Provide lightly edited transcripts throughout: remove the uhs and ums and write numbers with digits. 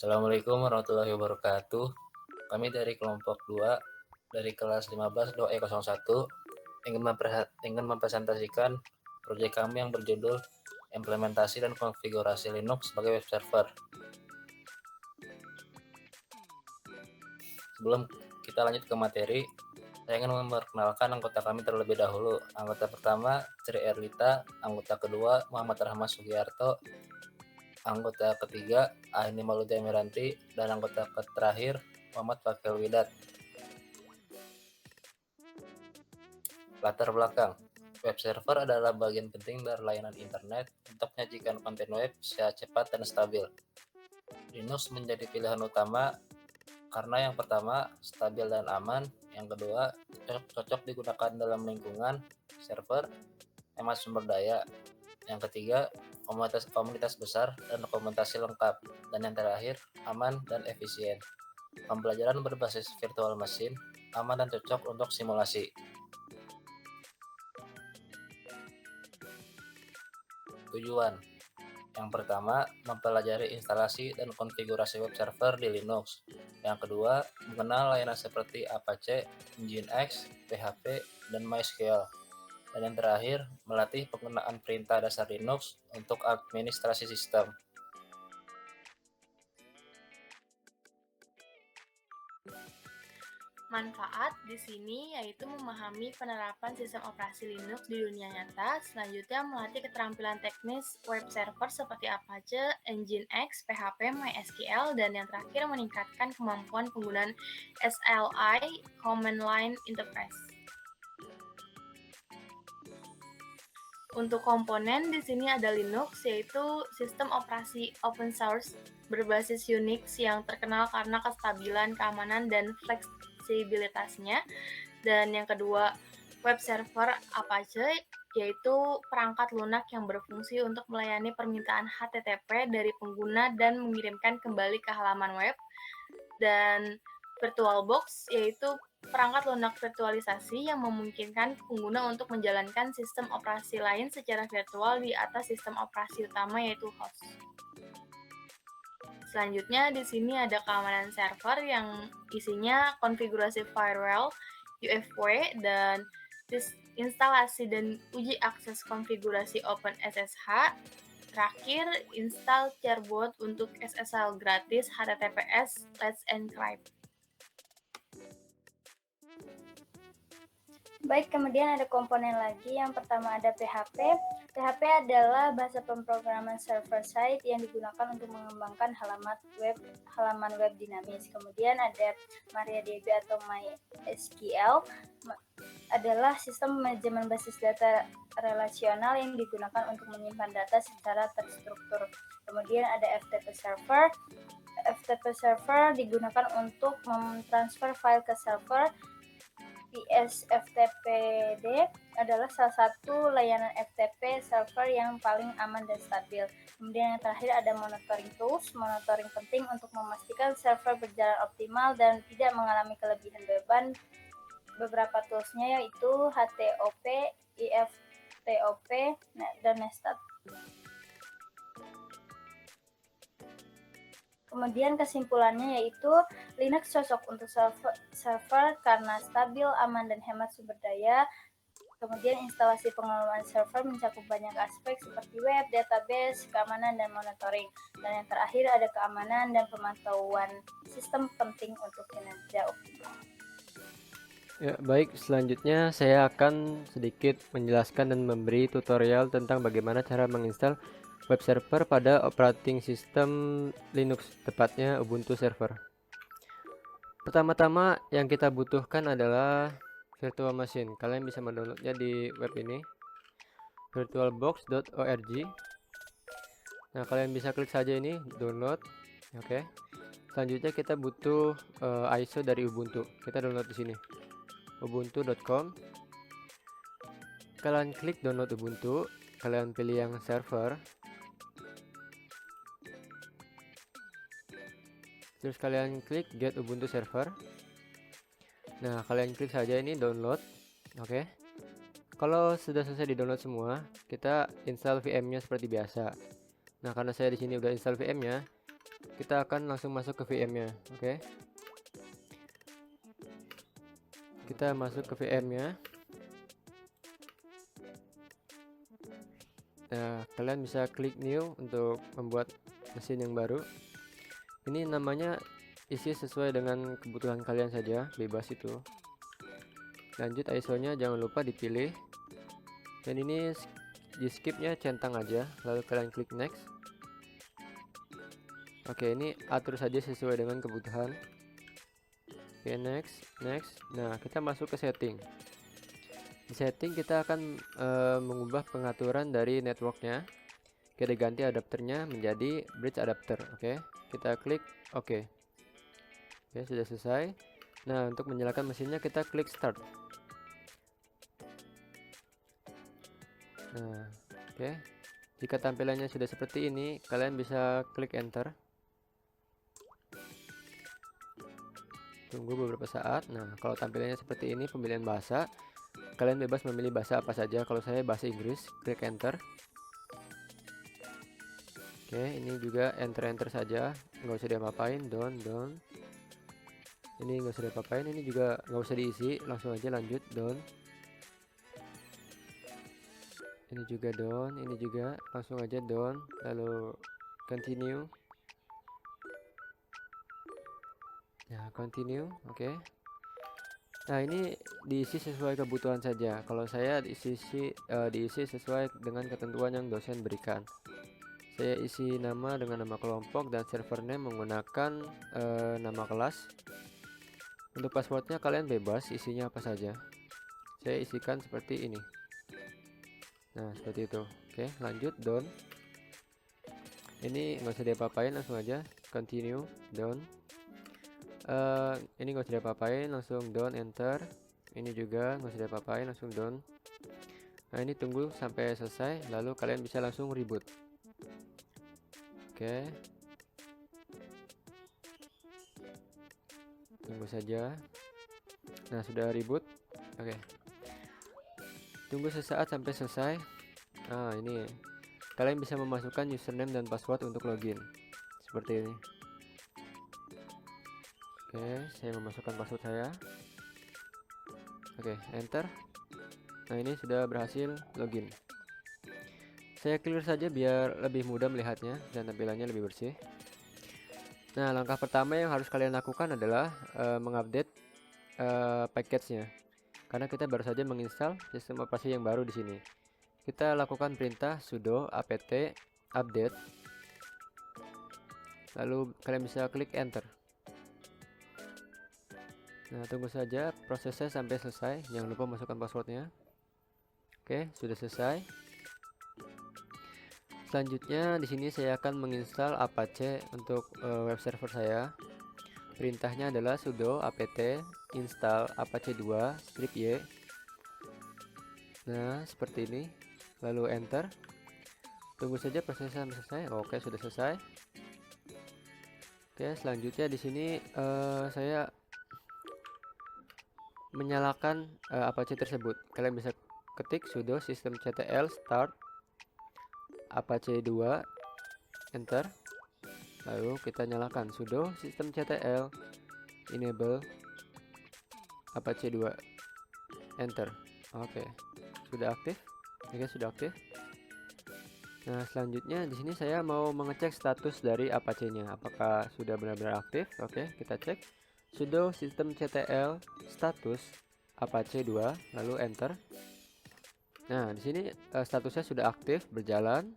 Assalamualaikum warahmatullahi wabarakatuh. Kami dari kelompok 2 dari kelas 15 DOE 01 ingin mempresentasikan proyek kami yang berjudul implementasi dan konfigurasi Linux sebagai web server. Sebelum kita lanjut ke materi, saya ingin memperkenalkan anggota kami terlebih dahulu. Anggota pertama, Sri Erlita. Anggota kedua, Muhammad Rahmat Sugiarto. Anggota ketiga, Aini Mauludia Miranti. Dan anggota terakhir, Muhammad Fakil Widat. Latar belakang. Web server adalah bagian penting dari layanan internet untuk menyajikan konten web secara cepat dan stabil. Linux menjadi pilihan utama karena yang pertama, stabil dan aman. Yang kedua, cocok digunakan dalam lingkungan server, hemat sumber daya. Yang ketiga, komunitas besar dan dokumentasi lengkap. Dan yang terakhir, aman dan efisien. Pembelajaran berbasis virtual machine, aman dan cocok untuk simulasi. Tujuan. Yang pertama, mempelajari instalasi dan konfigurasi web server di Linux. Yang kedua, mengenal layanan seperti Apache, Nginx, PHP, dan MySQL. Dan yang terakhir, melatih penggunaan perintah dasar Linux untuk administrasi sistem. Manfaat di sini yaitu memahami penerapan sistem operasi Linux di dunia nyata, selanjutnya melatih keterampilan teknis web server seperti Apache, Nginx, PHP, MySQL, dan yang terakhir meningkatkan kemampuan penggunaan SLI, Command Line Interface. Untuk komponen di sini ada Linux, yaitu sistem operasi open source berbasis Unix yang terkenal karena kestabilan, keamanan, dan fleksibilitasnya. Dan yang kedua, web server Apache, yaitu perangkat lunak yang berfungsi untuk melayani permintaan HTTP dari pengguna dan mengirimkan kembali ke halaman web. Dan VirtualBox, yaitu perangkat lunak virtualisasi yang memungkinkan pengguna untuk menjalankan sistem operasi lain secara virtual di atas sistem operasi utama, yaitu host. Selanjutnya di sini ada keamanan server yang isinya konfigurasi firewall, UFW, dan instalasi dan uji akses konfigurasi OpenSSH. Terakhir, install Charbot untuk SSL gratis HTTPS Let's Encrypt. Baik, kemudian ada komponen lagi. Yang pertama ada PHP. PHP adalah bahasa pemrograman server-side yang digunakan untuk mengembangkan halaman web dinamis. Kemudian ada MariaDB atau MySQL, adalah sistem manajemen basis data relasional yang digunakan untuk menyimpan data secara terstruktur. Kemudian ada FTP server. FTP server digunakan untuk mentransfer file ke server. PSFTPD adalah salah satu layanan FTP server yang paling aman dan stabil. Kemudian yang terakhir ada monitoring tools. Monitoring penting untuk memastikan server berjalan optimal dan tidak mengalami kelebihan beban. Beberapa toolsnya yaitu HTOP, IFTOP, dan Nestat. Kemudian kesimpulannya yaitu Linux cocok untuk server karena stabil, aman, dan hemat sumber daya. Kemudian instalasi pengelolaan server mencakup banyak aspek seperti web, database, keamanan, dan monitoring. Dan yang terakhir ada keamanan dan pemantauan sistem penting untuk kinerja optimal. Ya, baik, selanjutnya saya akan sedikit menjelaskan dan memberi tutorial tentang bagaimana cara menginstal web server pada operating system Linux, tepatnya Ubuntu server. Pertama-tama yang kita butuhkan adalah virtual machine. Kalian bisa mendownloadnya di web ini, virtualbox.org. Nah, kalian bisa klik saja ini, download. Oke. Selanjutnya kita butuh ISO dari Ubuntu. Kita download di sini, ubuntu.com. Kalian klik download Ubuntu, kalian pilih yang server. Terus kalian klik get Ubuntu server. Nah, kalian klik saja ini download. Oke. Kalau sudah selesai di download semua, kita install VM-nya seperti biasa. Nah, karena saya di sini udah install VM-nya, kita akan langsung masuk ke VM-nya. Oke. Kita masuk ke VM-nya. Nah, kalian bisa klik new untuk membuat mesin yang baru. Ini namanya isi sesuai dengan kebutuhan kalian saja, bebas itu. Lanjut ISO-nya jangan lupa dipilih. Dan ini di skipnya centang aja, lalu kalian klik next. Oke, ini atur saja sesuai dengan kebutuhan. Oke, next. Nah, kita masuk ke setting. Di setting kita akan mengubah pengaturan dari networknya. Kita ganti adapternya menjadi bridge adapter. Oke, kita klik oke. Oke, sudah selesai. Nah, untuk menyalakan mesinnya kita klik start. Nah, oke. Jika tampilannya sudah seperti ini, kalian bisa klik enter. Tunggu beberapa saat. Nah, kalau tampilannya seperti ini, pemilihan bahasa, kalian bebas memilih bahasa apa saja. Kalau saya bahasa Inggris, klik enter. Oke, ini juga enter saja, nggak usah diapa-apain. Done. Ini nggak usah diapa-apain, ini juga nggak usah diisi, langsung aja lanjut. Done. Ini juga done, ini juga langsung aja done, lalu continue. Nah, continue. Oke. Nah, ini diisi sesuai kebutuhan saja. Kalau saya diisi sesuai dengan ketentuan yang dosen berikan. Saya isi nama dengan nama kelompok dan server name menggunakan nama kelas. Untuk passwordnya kalian bebas isinya apa saja. Saya isikan seperti ini. Nah, seperti itu. Oke, lanjut done. Ini nggak usah diapa-apain, langsung aja continue. Done. Ini nggak usah diapa-apain, langsung done, enter. Ini juga nggak usah diapa-apain, langsung done. Nah, ini tunggu sampai selesai, lalu kalian bisa langsung reboot. Oke, tunggu saja. Nah, sudah reboot. Oke, tunggu sesaat sampai selesai. Nah, ini kalian bisa memasukkan username dan password untuk login seperti ini. Oke, saya memasukkan password saya. Oke, enter. Nah, ini sudah berhasil login. Saya clear saja biar lebih mudah melihatnya dan tampilannya lebih bersih. Nah, langkah pertama yang harus kalian lakukan adalah mengupdate package-nya. Karena kita baru saja menginstal sistem operasi yang baru di sini. Kita lakukan perintah sudo apt update. Lalu kalian bisa klik enter. Nah, tunggu saja prosesnya sampai selesai. Jangan lupa masukkan passwordnya. Oke, sudah selesai. Selanjutnya di sini saya akan menginstal Apache untuk web server saya. Perintahnya adalah sudo apt install apache 2 -y. Nah, seperti ini. Lalu enter. Tunggu saja prosesnya sampai selesai. Oke, sudah selesai. Oke, selanjutnya di sini saya menyalakan Apache tersebut. Kalian bisa ketik sudo systemctl start apache 2, enter. Lalu kita nyalakan sudo systemctl enable apache 2, enter. Oke, sudah aktif. Oke, sudah aktif. Nah, selanjutnya di sini saya mau mengecek status dari Apache-nya, apakah sudah benar-benar aktif. Oke, kita cek sudo systemctl status apache 2, lalu enter. Nah, di sini statusnya sudah aktif, berjalan.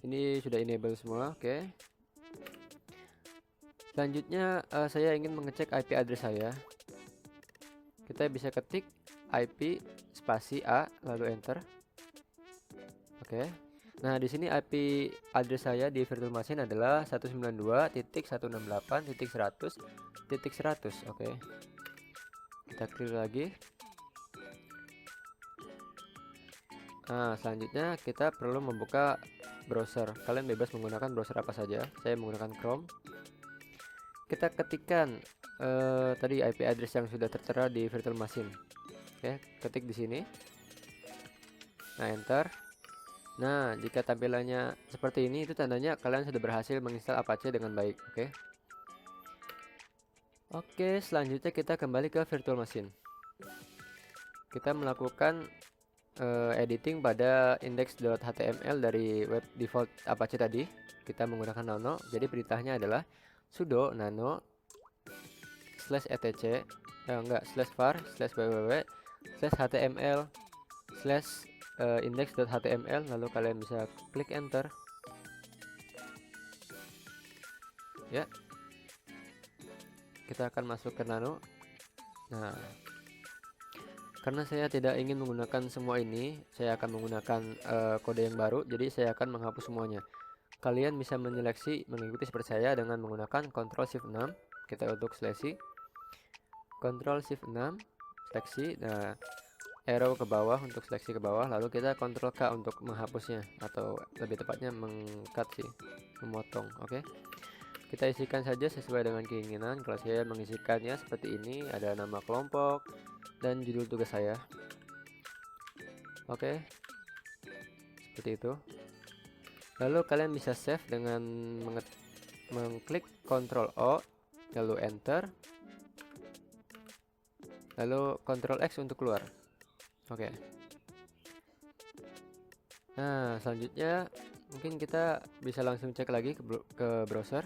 Ini sudah enable semua. Oke. Selanjutnya saya ingin mengecek IP address saya. Kita bisa ketik IP spasi A, lalu enter. Oke. Nah, di sini IP address saya di virtual machine adalah 192.168.100.100. Oke. Kita clear lagi. Nah, selanjutnya kita perlu membuka browser. Kalian bebas menggunakan browser apa saja. Saya menggunakan Chrome. Kita ketikkan tadi IP address yang sudah tertera di virtual machine. Oke, ketik di sini. Nah, enter. Nah, jika tampilannya seperti ini, itu tandanya kalian sudah berhasil menginstal Apache dengan baik. Oke, selanjutnya kita kembali ke virtual machine. Kita melakukan editing pada index.html dari web default Apache tadi. Kita menggunakan nano. Jadi perintahnya adalah sudo nano /etc /var/www/html index.html, lalu kalian bisa klik enter. Ya, kita akan masuk ke nano. Nah, karena saya tidak ingin menggunakan semua ini, saya akan menggunakan kode yang baru, jadi saya akan menghapus semuanya. Kalian bisa menyeleksi mengikuti seperti saya dengan menggunakan Ctrl Shift 6. Kita untuk seleksi, Ctrl Shift 6 seleksi, nah arrow ke bawah untuk seleksi ke bawah, lalu kita Ctrl K untuk menghapusnya, atau lebih tepatnya mengcut sih, memotong. Kita isikan saja sesuai dengan keinginan. Kalau saya mengisikannya seperti ini, ada nama kelompok dan judul tugas saya. Seperti itu. Lalu kalian bisa save dengan mengklik Ctrl O, lalu enter, lalu Ctrl X untuk keluar. Nah, selanjutnya mungkin kita bisa langsung cek lagi ke browser.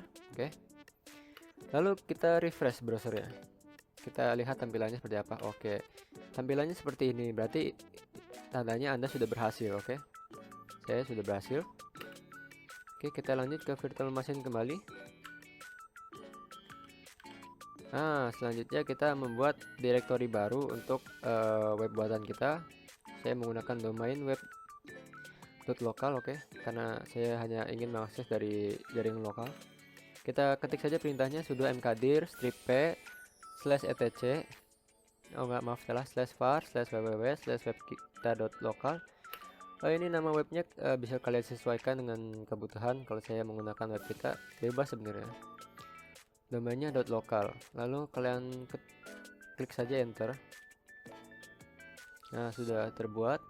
Lalu kita refresh browsernya. Kita lihat tampilannya seperti apa. Tampilannya seperti ini, berarti tandanya Anda sudah berhasil. Saya sudah berhasil. Kita lanjut ke virtual machine kembali. Nah, selanjutnya kita membuat directory baru untuk web buatan kita. Saya menggunakan domain web.local, karena saya hanya ingin mengakses dari jaringan lokal. Kita ketik saja perintahnya sudo mkdir -p /etc /var/www/webkita.local. Ini nama webnya bisa kalian sesuaikan dengan kebutuhan. Kalau saya menggunakan web kita, bebas sebenarnya. Domainnya .local. Lalu kalian klik saja enter. Nah, sudah terbuat.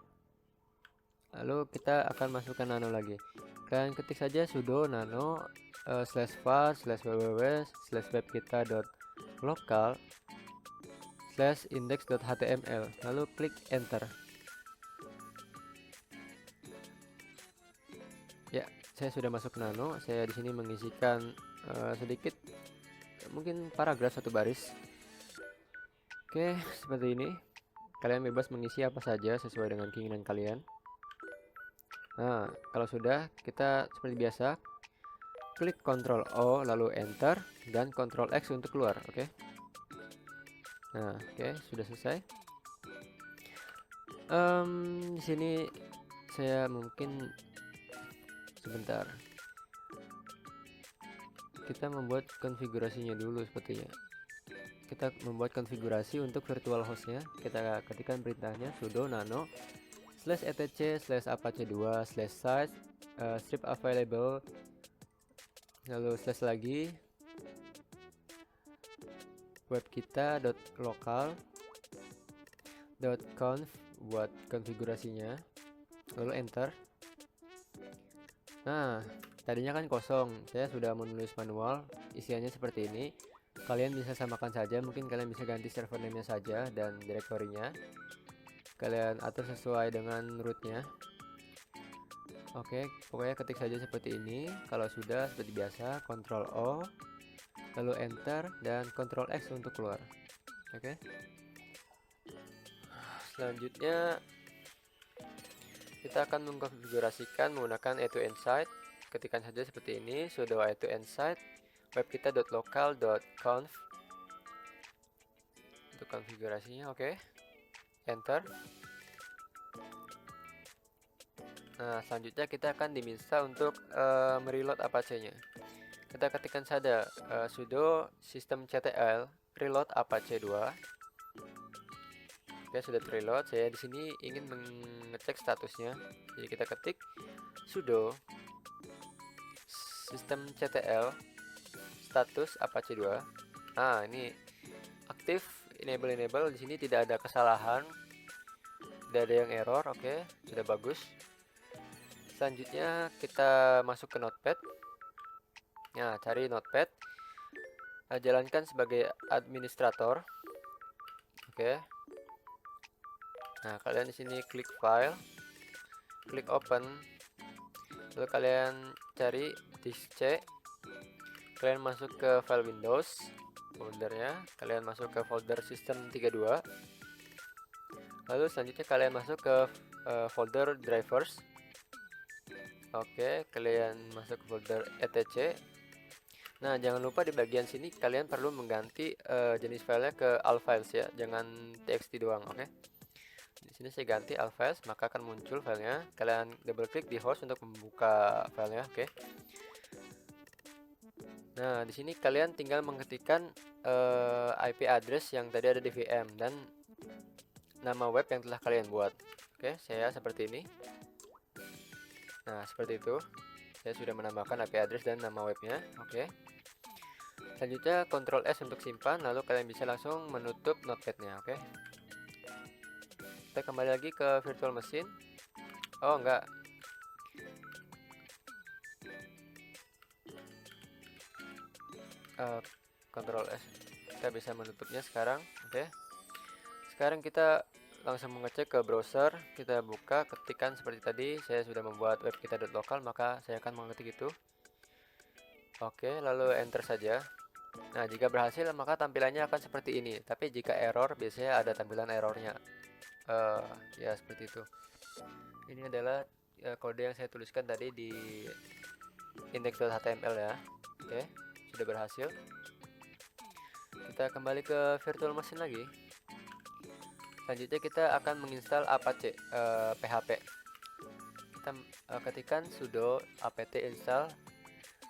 Lalu kita akan masukkan nano lagi. Kalian ketik saja sudo nano /var/www/webkita.local /index.html, lalu klik enter. Ya, saya sudah masuk ke nano. Saya di sini mengisikan sedikit, mungkin paragraf satu baris. Seperti ini. Kalian bebas mengisi apa saja sesuai dengan keinginan kalian. Nah, kalau sudah, kita seperti biasa klik Ctrl O lalu enter dan Ctrl X untuk keluar. Nah, sudah selesai. Di sini saya mungkin sebentar. Kita membuat konfigurasinya dulu sepertinya. Kita membuat konfigurasi untuk virtual hostnya. Kita ketikkan perintahnya sudo nano /etc /apache2 /site strip available, lalu lagi webkita.local.conf buat konfigurasinya, lalu enter. Nah, tadinya kan kosong, saya sudah menulis manual, isiannya seperti ini. Kalian bisa samakan saja, mungkin kalian bisa ganti server name-nya saja dan direktorinya. Kalian atur sesuai dengan rootnya. Pokoknya ketik saja seperti ini. Kalau sudah, seperti biasa, Ctrl O, lalu enter dan Ctrl X untuk keluar. Selanjutnya kita akan mengkonfigurasikan menggunakan e2nsite. Ketikkan saja seperti ini, sudo e2nsite webkita.local.conf untuk konfigurasinya. Enter. Nah, selanjutnya kita akan diminta untuk mereload Apache-nya. Kita ketikkan saja sudo systemctl reload apache 2. Sudah terreload. Saya di sini ingin mengecek statusnya. Jadi kita ketik sudo systemctl status apache 2. Nah, ini aktif, enable. Di sini tidak ada kesalahan, tidak ada yang error. Sudah bagus. Selanjutnya kita masuk ke Notepad. Nah, cari Notepad. Jalankan sebagai administrator. Oke. Nah, kalian di sini klik file, klik open. Lalu kalian cari disk C. Kalian masuk ke file Windows foldernya. Kalian masuk ke folder System 32. Lalu selanjutnya kalian masuk ke folder drivers. Oke, kalian masuk ke folder etc. Nah, jangan lupa di bagian sini kalian perlu mengganti jenis filenya ke all files ya, jangan txt doang, oke. Di sini saya ganti all files, maka akan muncul filenya. Kalian double klik di host untuk membuka filenya, oke. Nah, di sini kalian tinggal mengetikkan IP address yang tadi ada di VM dan nama web yang telah kalian buat. Oke, saya seperti ini. Nah, seperti itu. Saya sudah menambahkan IP address dan nama webnya. Oke. Selanjutnya Ctrl S untuk simpan, lalu kalian bisa langsung menutup notepadnya. Oke. Kita kembali lagi ke virtual machine. Oh, enggak. Ctrl S. Kita bisa menutupnya sekarang. Oke. Sekarang kita langsung mengecek ke browser. Kita buka, ketikan seperti tadi. Saya sudah membuat web kita.local, maka saya akan mengetik itu. Oke, lalu enter saja. Nah, jika berhasil maka tampilannya akan seperti ini. Tapi jika error, biasanya ada tampilan errornya. Ya seperti itu. Ini adalah kode yang saya tuliskan tadi di index.html ya. Oke, sudah berhasil. Kita kembali ke virtual machine lagi. Selanjutnya kita akan menginstal Apache PHP. Kita ketikkan sudo apt install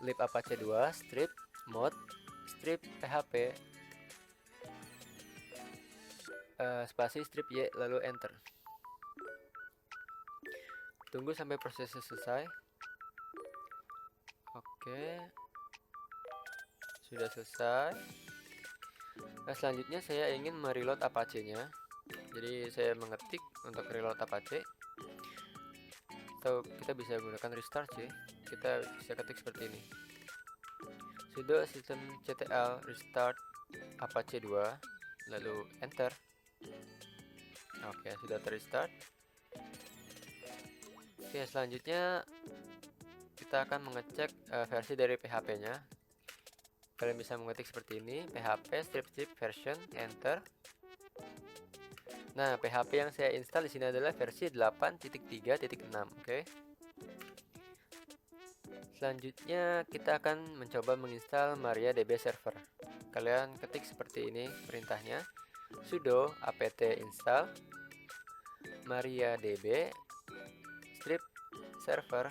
libapache 2 strip mod strip php spasi strip y lalu enter. Tunggu sampai prosesnya selesai. Oke, sudah selesai. Nah, selanjutnya saya ingin mereload Apache-nya. Jadi saya mengetik untuk reload Apache, atau kita bisa gunakan restart sih. Kita bisa ketik seperti ini, sudo systemctl restart apache 2 lalu enter. Oke, sudah terrestart. Oke, selanjutnya kita akan mengecek versi dari PHP nya. Kalian bisa mengetik seperti ini, php strip version, enter. Nah, PHP yang saya install di sini adalah versi 8.3.6, oke. Selanjutnya kita akan mencoba menginstal MariaDB server. Kalian ketik seperti ini perintahnya, sudo apt install MariaDB strip server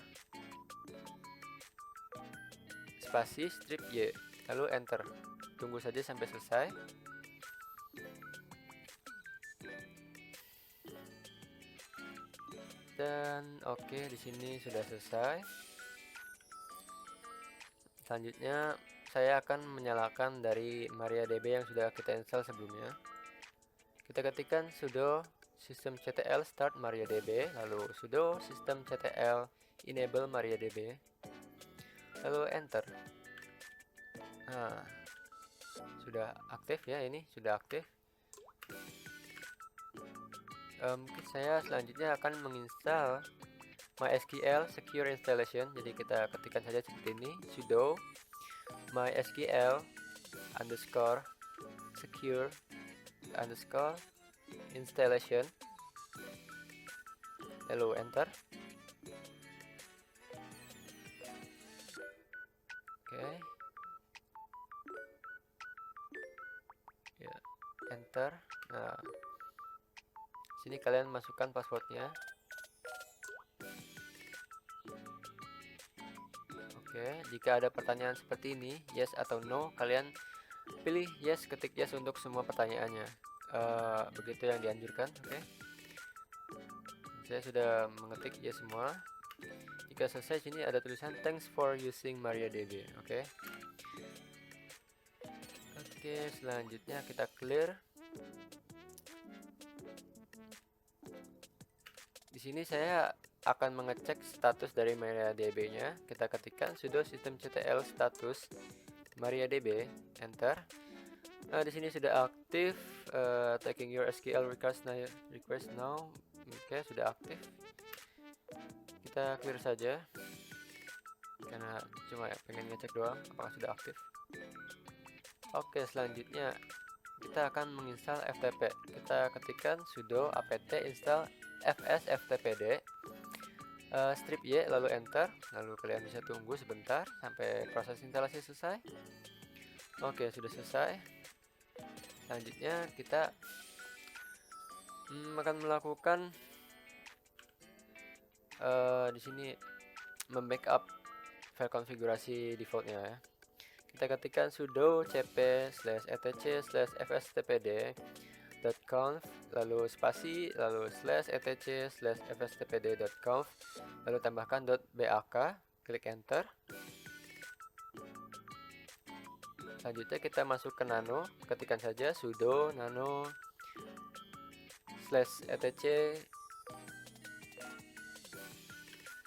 spasi strip y lalu enter. Tunggu saja sampai selesai. Dan oke, di sini sudah selesai. Selanjutnya saya akan menyalakan dari MariaDB yang sudah kita install sebelumnya. Kita ketikkan sudo systemctl start MariaDB, lalu sudo systemctl enable MariaDB, lalu enter. Nah, sudah aktif ya, ini sudah aktif. Mungkin saya selanjutnya akan menginstal MySQL Secure Installation. Jadi kita ketikkan saja seperti ini, sudo MySQL underscore secure underscore installation, lalu enter. Oke, ya, enter. Nah, sini kalian masukkan passwordnya. Oke, jika ada pertanyaan seperti ini, yes atau no, kalian pilih yes, ketik yes untuk semua pertanyaannya. Begitu yang dianjurkan. Oke, saya sudah mengetik yes semua. Jika selesai, sini ada tulisan thanks for using MariaDB. Oke, selanjutnya kita clear. Di sini saya akan mengecek status dari MariaDB-nya. Kita ketikkan sudo systemctl status MariaDB, enter. Di sini sudah aktif, taking your SQL request now. Oke, sudah aktif. Kita clear saja karena cuma pengen ngecek doang apakah sudah aktif. Oke, selanjutnya kita akan menginstal FTP. Kita ketikkan sudo apt install fsftpd strip y lalu enter, lalu kalian bisa tunggu sebentar sampai proses instalasi selesai. Oke, sudah selesai. Selanjutnya kita akan melakukan di sini membackup file konfigurasi defaultnya ya. Kita ketikkan sudo cp/etc/fstpd.conf lalu spasi lalu /etc/fstpd.conf lalu tambahkan .bak, klik enter. Selanjutnya kita masuk ke nano, ketikkan saja sudo nano /etc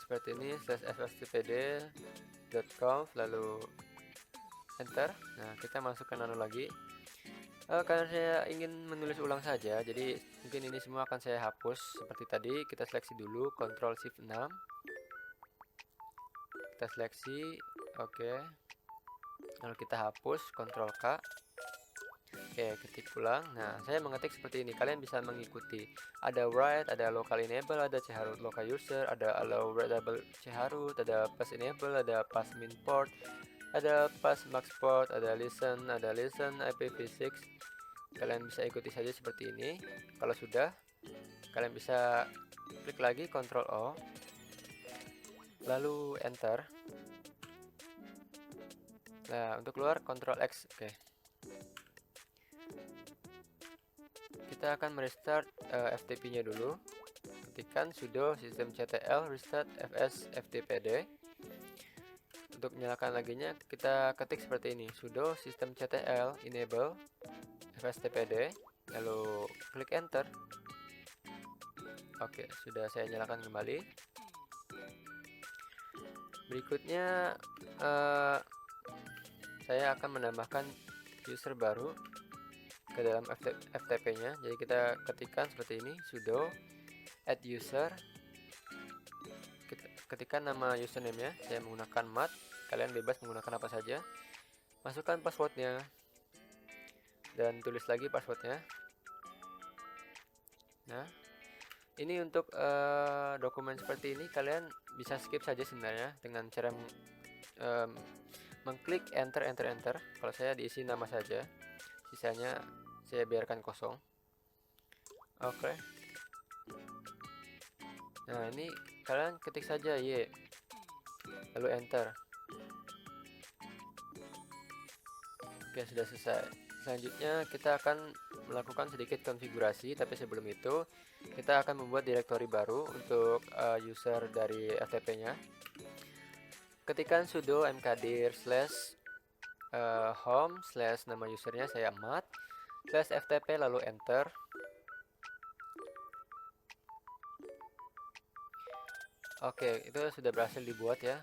seperti ini /fstpd.conf lalu enter. Nah, kita masuk ke nano lagi. Karena saya ingin menulis ulang saja, jadi mungkin ini semua akan saya hapus seperti tadi. Kita seleksi dulu, Ctrl Shift 6. Kita seleksi, oke. Lalu kita hapus, Ctrl K. Oke, ketik ulang. Nah, saya mengetik seperti ini. Kalian bisa mengikuti. Ada write, ada local enable, ada chharroot local user, ada allow readable chharroot, ada pass enable, ada pass min port, ada pass max port, ada listen IPv6. Kalian bisa ikuti saja seperti ini. Kalau sudah, kalian bisa klik lagi Ctrl O, lalu enter. Nah, untuk keluar Ctrl X. Oke. Kita akan merestart FTP-nya dulu. Ketikkan sudo systemctl restart fsftpd. Untuk menyalakan laginya kita ketik seperti ini, sudo systemctl enable fstpd, lalu klik enter. Oke, sudah saya nyalakan kembali. Berikutnya saya akan menambahkan user baru ke dalam FTP-nya. Jadi kita ketikkan seperti ini, sudo add user. Ketikkan nama username-nya, saya menggunakan mat. Kalian bebas menggunakan apa saja. Masukkan passwordnya dan tulis lagi passwordnya. Nah, ini untuk dokumen seperti ini kalian bisa skip saja sebenarnya dengan cara mengklik enter. Kalau saya diisi nama saja, sisanya saya biarkan kosong. Oke. Nah, ini kalian ketik saja y lalu enter. Oke, sudah selesai. Selanjutnya kita akan melakukan sedikit konfigurasi, tapi sebelum itu kita akan membuat direktori baru untuk user dari FTP-nya. Ketikkan sudo mkdir /home/ nama usernya saya mat /ftp lalu enter. Oke, itu sudah berhasil dibuat ya.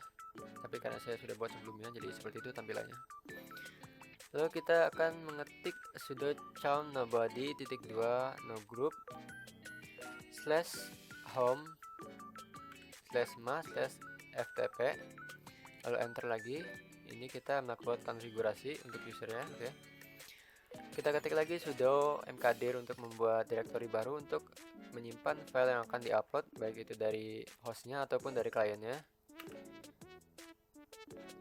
Tapi karena saya sudah buat sebelumnya, jadi seperti itu tampilannya. Lalu kita akan mengetik sudo chown nobody .2 no group /home /ma /ftp lalu enter lagi. Ini kita melakukan konfigurasi untuk usernya. Oke. Kita ketik lagi sudo mkdir untuk membuat direktori baru untuk menyimpan file yang akan diupload, baik itu dari hostnya ataupun dari kliennya.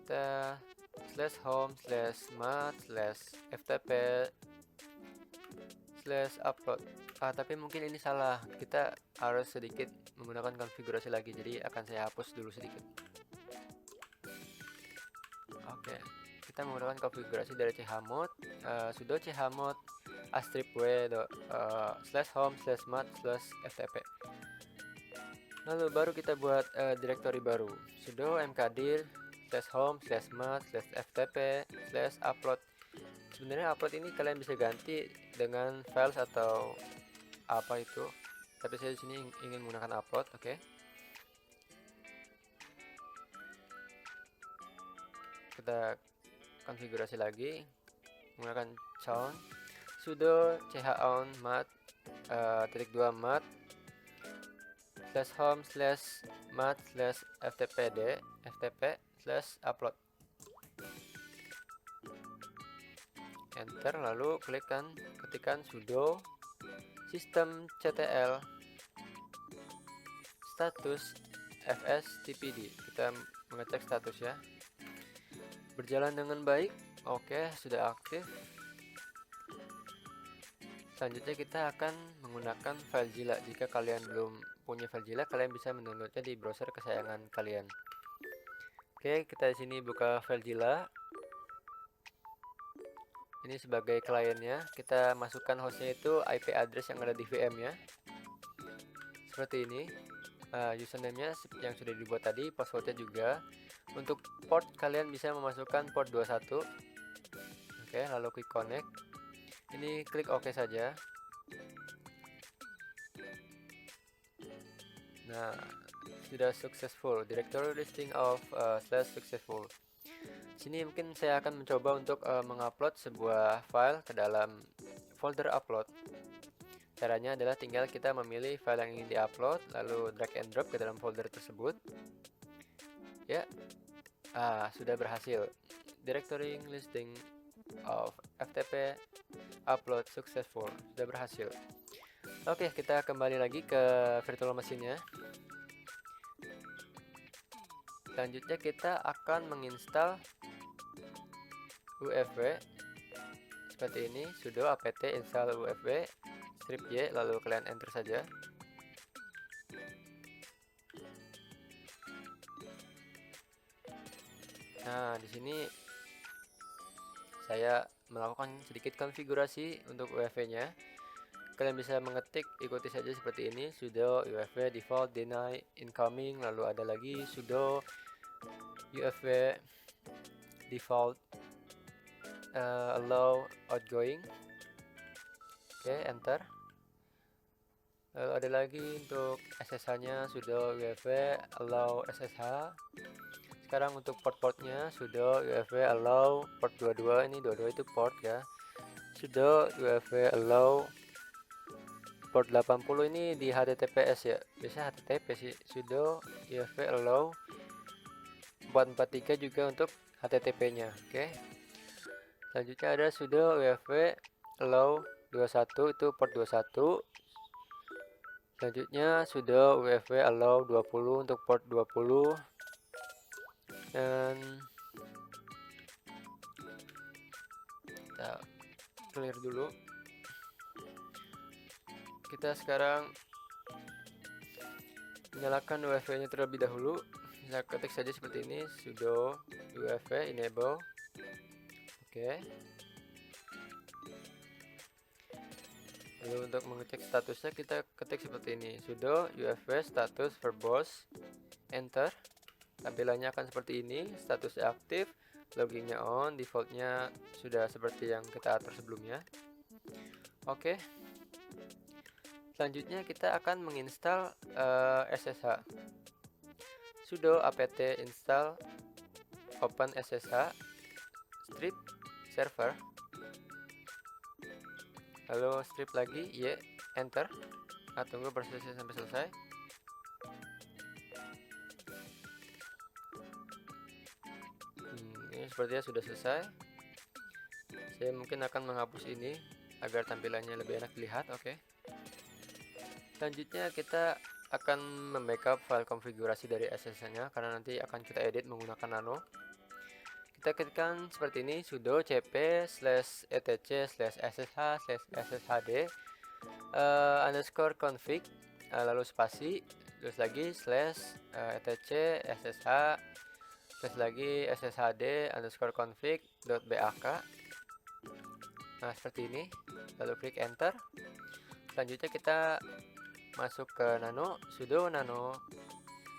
Kita /home /mat /ftp /upload. Tapi mungkin ini salah, kita harus sedikit menggunakan konfigurasi lagi, jadi akan saya hapus dulu sedikit. Oke, kita menggunakan konfigurasi dari chmod, sudo chmod *w /home /mat /ftp. Lalu baru kita buat direktori baru, sudo mkdir /home /mat /ftp /upload. Sebenarnya upload ini kalian bisa ganti dengan files atau apa itu, tapi saya di sini ingin menggunakan upload. Oke. kita konfigurasi lagi menggunakan chown sudo chown mat -2 mat /home /mat /ftpd /upload. Enter, lalu ketikkan sudo systemctl status fstpd. Kita mengecek status ya. Berjalan dengan baik. Oke, sudah aktif. Selanjutnya kita akan menggunakan FileZilla. Jika kalian belum punya FileZilla, kalian bisa mendownloadnya di browser kesayangan kalian. Oke, kita di sini buka FileZilla. Ini sebagai kliennya, kita masukkan hostnya itu IP address yang ada di VM-nya. Seperti ini. Username-nya yang sudah dibuat tadi, passwordnya juga. Untuk port, kalian bisa memasukkan port 21. Oke, lalu klik connect. Ini klik OK saja. Nah, sudah successful. Directory listing of /successful. Sini mungkin saya akan mencoba untuk mengupload sebuah file ke dalam folder upload. Caranya adalah tinggal kita memilih file yang ingin diupload, lalu drag and drop ke dalam folder tersebut. Ya, sudah berhasil. Directory listing of FTP upload successful, sudah berhasil. Oke, kita kembali lagi ke virtual machine-nya. Selanjutnya kita akan menginstal UFW seperti ini, sudo apt install UFW strip y, lalu kalian enter saja. Nah, di sini saya melakukan sedikit konfigurasi untuk UFW-nya. Kalian bisa mengetik, ikuti saja seperti ini, sudo UFW default deny incoming, lalu ada lagi sudo UFW default allow outgoing. Oke, enter. Lalu ada lagi untuk SSH-nya sudo UFW allow SSH. Sekarang untuk port-portnya sudo UFW allow port 22, ini 22 itu port ya. Sudo UFW allow port 80, ini di HTTPS ya. Biasa HTTP sih. Sudo UFW allow 443 juga untuk HTTP-nya. Oke. Selanjutnya ada sudo UFW allow 21, itu port 21. Selanjutnya sudo UFW allow 20 untuk port 20. Dan kita clear dulu. Kita sekarang nyalakan UFW-nya terlebih dahulu. Kita ketik saja seperti ini, sudo UFW enable. Oke. Lalu untuk mengecek statusnya kita ketik seperti ini, sudo UFW status verbose, enter. Tampilannya akan seperti ini, statusnya aktif, loginnya on, defaultnya sudah seperti yang kita atur sebelumnya. Oke. Selanjutnya kita akan menginstal SSH. Sudo apt install open SSH strip server. Lalu strip lagi y, enter. Tunggu prosesnya sampai selesai. Ini sepertinya sudah selesai. Saya mungkin akan menghapus ini agar tampilannya lebih enak dilihat. Oke. Selanjutnya kita akan membackup file konfigurasi dari SSH-nya karena nanti akan kita edit menggunakan nano. Kita ketikkan seperti ini, sudo cp/etc/ssh/sshd _config, lalu spasi, terus lagi /etc ssh terus lagi sshd_config.bak. Nah, seperti ini. Lalu klik enter. Selanjutnya kita masuk ke nano, sudo nano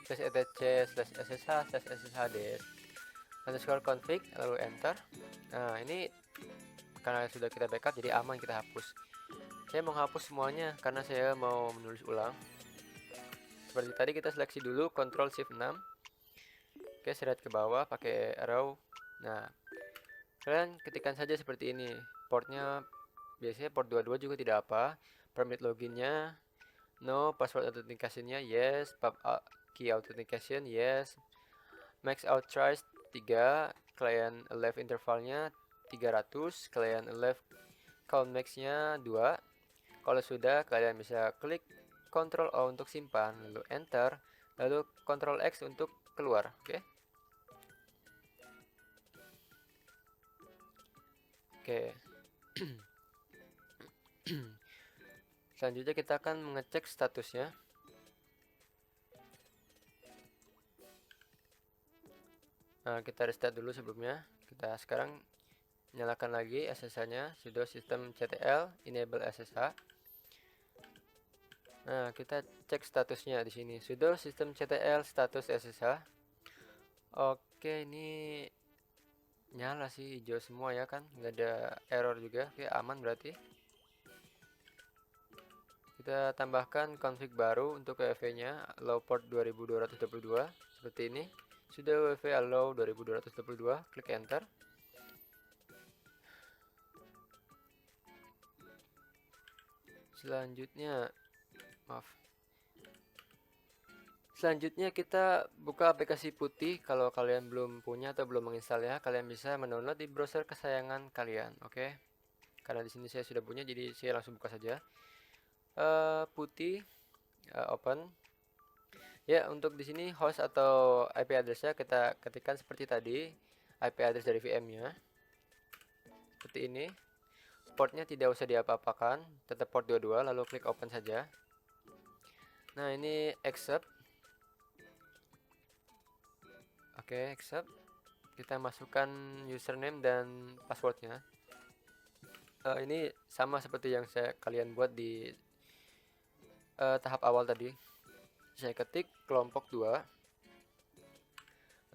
/etc/ssh/sshd_config, lalu enter. Nah, ini karena sudah kita backup jadi aman, kita hapus. Saya mau hapus semuanya karena saya mau menulis ulang. Seperti tadi kita seleksi dulu Ctrl Shift 6. Oke, seret ke bawah pakai arrow Nah, kalian ketikkan saja seperti ini. Portnya biasanya port 22 juga tidak apa. Permit loginnya no, password authentication-nya yes, key authentication yes, max out tries 3, client left intervalnya 300, client left count max-nya 2. Kalau sudah, kalian bisa klik Ctrl O untuk simpan, lalu enter, lalu Ctrl X untuk keluar. Oke. Oke. Selanjutnya kita akan mengecek statusnya. Nah, kita restart dulu sebelumnya. Kita sekarang nyalakan lagi SSH-nya, sudo systemctl enable SSH. Nah, kita cek statusnya di sini, sudo systemctl status SSH. Oke, ini nyala sih, hijau semua ya kan, nggak ada error juga. Oke, aman berarti. Kita tambahkan config baru untuk WFV-nya, allow port 2222 seperti ini. Sudah WFV allow 2222, klik enter. Selanjutnya kita buka aplikasi putih. Kalau kalian belum punya atau belum menginstalnya, kalian bisa mendownload di browser kesayangan kalian, oke? Karena di sini saya sudah punya, jadi saya langsung buka saja. Putih, open. Ya, untuk di sini host atau IP address-nya kita ketikkan seperti tadi, IP address dari VM-nya. Seperti ini. Portnya tidak usah diapa-apakan, tetap port 22, lalu klik open saja. Nah, ini accept. Oke, accept. Kita masukkan username dan passwordnya. Ini sama seperti yang kalian buat di tahap awal tadi. Saya ketik kelompok 2.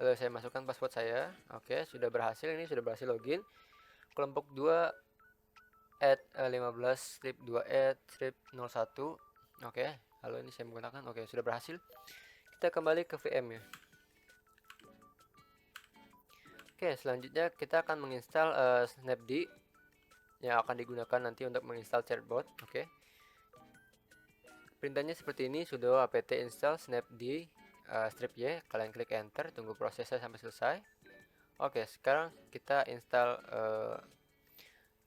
Lalu saya masukkan password saya. Oke, sudah berhasil. Ini sudah berhasil login. Kelompok 2 @15/2@01. Oke, lalu ini saya menggunakan. Oke, sudah berhasil. Kita kembali ke VM ya. Oke, selanjutnya kita akan menginstal Snapd yang akan digunakan nanti untuk menginstal chatbot. Oke. Perintahnya seperti ini, sudo apt install snapd strip y. Kalian klik enter, tunggu prosesnya sampai selesai. Oke, sekarang kita install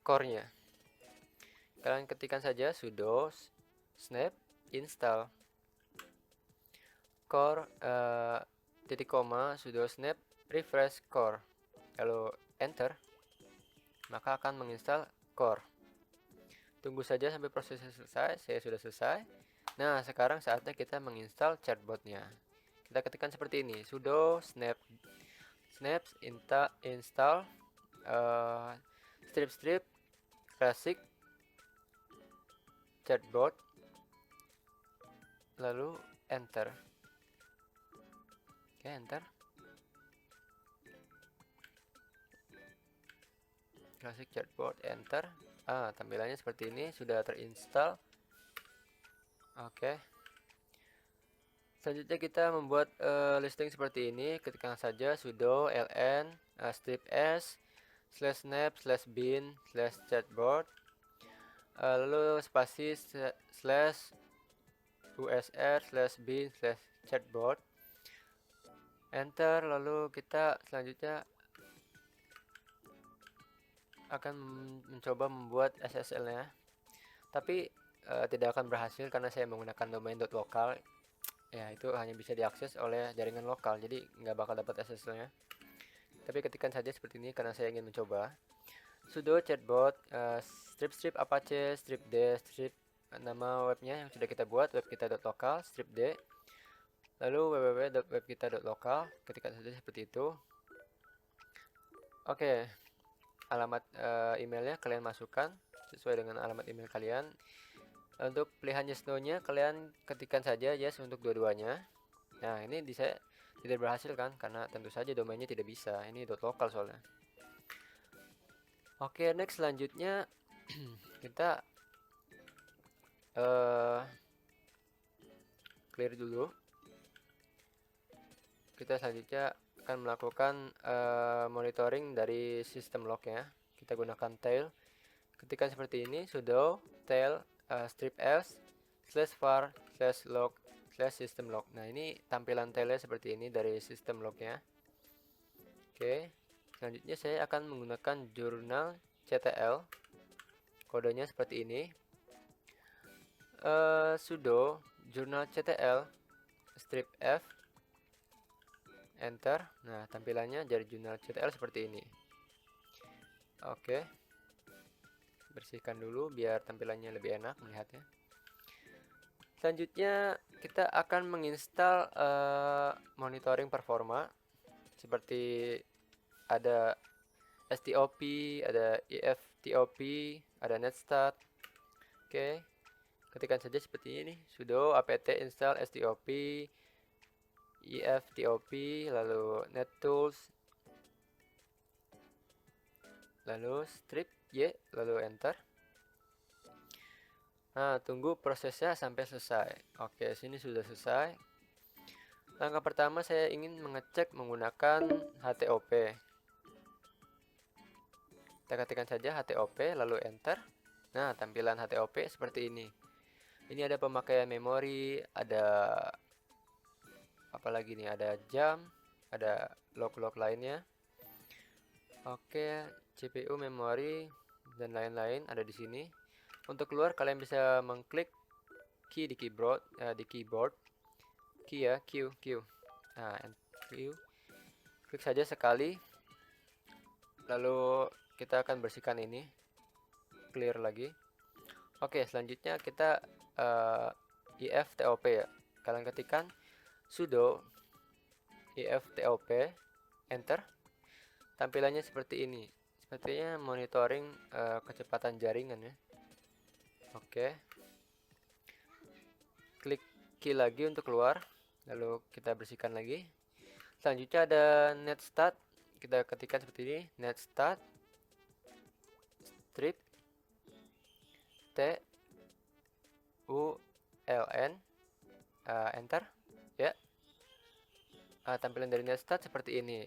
core-nya. Kalian ketikkan saja sudo snap install core titik koma sudo snap refresh core, lalu enter, maka akan menginstal core. Tunggu saja sampai prosesnya selesai. Saya sudah selesai. Nah, sekarang saatnya kita menginstal chatbotnya. Kita ketikkan seperti ini, sudo install strip classic chatbot, lalu enter. Oke, enter. Classic chatbot, enter. Tampilannya seperti ini, sudah terinstall. Oke. Selanjutnya kita membuat listing seperti ini. Ketikkan saja sudo ln strip s /snap/bin /chatbot, lalu spasi /usr/bin/chatbot, enter. Lalu kita selanjutnya akan mencoba membuat SSL-nya, tapi tidak akan berhasil karena saya menggunakan domain.local. Ya, itu hanya bisa diakses oleh jaringan lokal, jadi nggak bakal dapat SSL-nya. Tapi ketikkan saja seperti ini karena saya ingin mencoba. Sudo chatbot strip apache strip d strip nama webnya yang sudah kita buat, webkita.local strip d, lalu www.webkita.local. Ketikkan saja seperti itu. Oke, alamat emailnya kalian masukkan sesuai dengan alamat email kalian. Untuk pilihan yes no-nya kalian ketikkan saja yes untuk dua-duanya. Nah, ini saya tidak berhasil kan, karena tentu saja domainnya tidak bisa. Ini .local soalnya. Oke, next selanjutnya kita clear dulu. Kita selanjutnya akan melakukan monitoring dari sistem lognya. Kita gunakan tail. Ketika seperti ini, sudo tail strip else /var /log /system log. Nah, ini tampilan tailnya seperti ini dari sistem lognya. Oke, selanjutnya saya akan menggunakan jurnal ctl. Kodenya seperti ini. Sudo jurnal ctl strip f enter. Nah, tampilannya dari jurnal ctl seperti ini. Oke, bersihkan dulu biar tampilannya lebih enak melihatnya. Selanjutnya kita akan menginstal monitoring performa seperti ada STOP, ada IFTOP, ada netstat. Oke, ketikkan saja seperti ini, sudo apt install STOP, IFTOP, lalu nettools, lalu strip y, lalu enter. Nah, tunggu prosesnya sampai selesai. Oke, sini sudah selesai. Langkah pertama saya ingin mengecek menggunakan HTOP. Kita ketikkan saja HTOP lalu enter. Nah, tampilan HTOP seperti ini. Ini ada pemakaian memori, ada apa lagi nih? Ada jam, ada log-log lainnya. Oke, CPU, memori dan lain-lain ada di sini. Untuk keluar kalian bisa mengklik key di keyboard, key ya, Q. Nah, Q. Klik saja sekali. Lalu kita akan bersihkan ini. Clear lagi. Oke, selanjutnya kita IFTOP ya. Kalian ketikkan sudo IFTOP, enter. Tampilannya seperti ini. Sepertinya monitoring kecepatan jaringan ya. Oke. Klik key lagi untuk keluar. Lalu kita bersihkan lagi. Selanjutnya ada netstat. Kita ketikkan seperti ini, netstat strip t u l n, enter ya. Tampilan dari netstat seperti ini.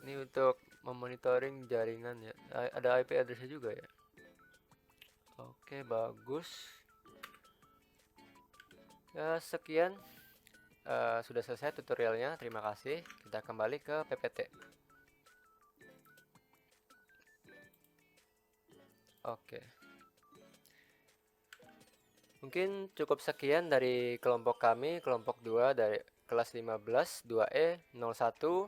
Ini untuk memonitoring jaringan ya. Ada IP address juga ya. Oke, bagus. Ya, sekian. Sudah selesai tutorialnya. Terima kasih. Kita kembali ke PPT. Oke. Mungkin cukup sekian dari kelompok kami, kelompok 2 dari kelas 15 2E 01.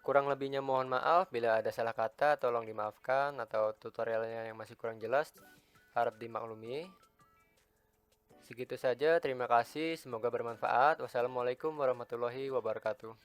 Kurang lebihnya mohon maaf bila ada salah kata, tolong dimaafkan, atau tutorialnya yang masih kurang jelas harap dimaklumi. Segitu saja, terima kasih, semoga bermanfaat. Wassalamualaikum warahmatullahi wabarakatuh.